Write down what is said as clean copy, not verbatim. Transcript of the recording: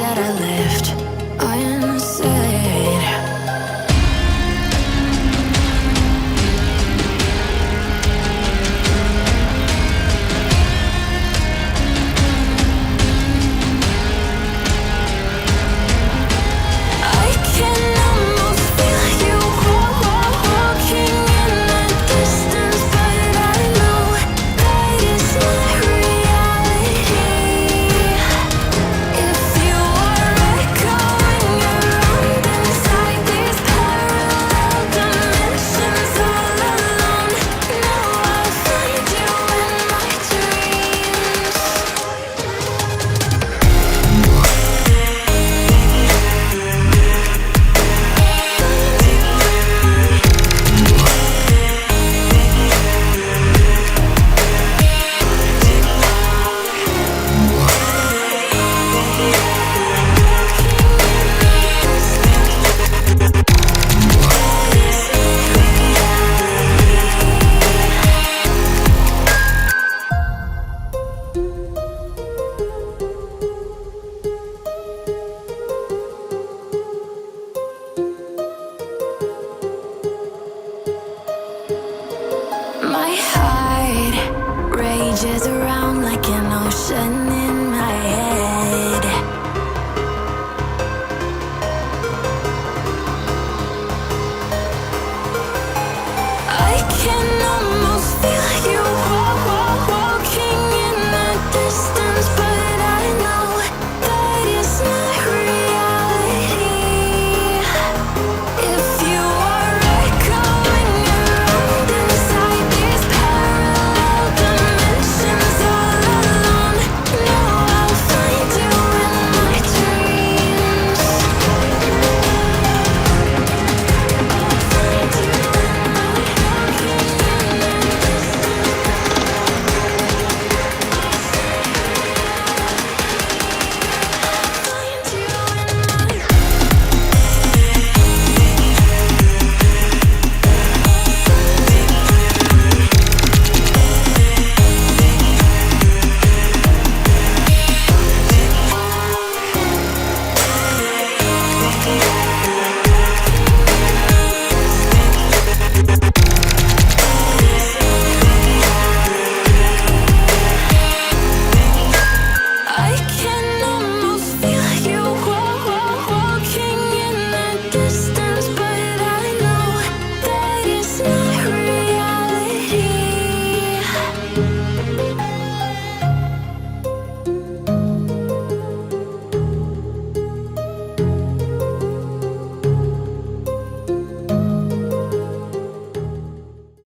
that I left unsaid. I can almost feel you walking in the distance, but I know that is not reality. If you are echoing around inside these parallel dimensions all alone, know I'll find you in my dreams. My heart rages around like an ocean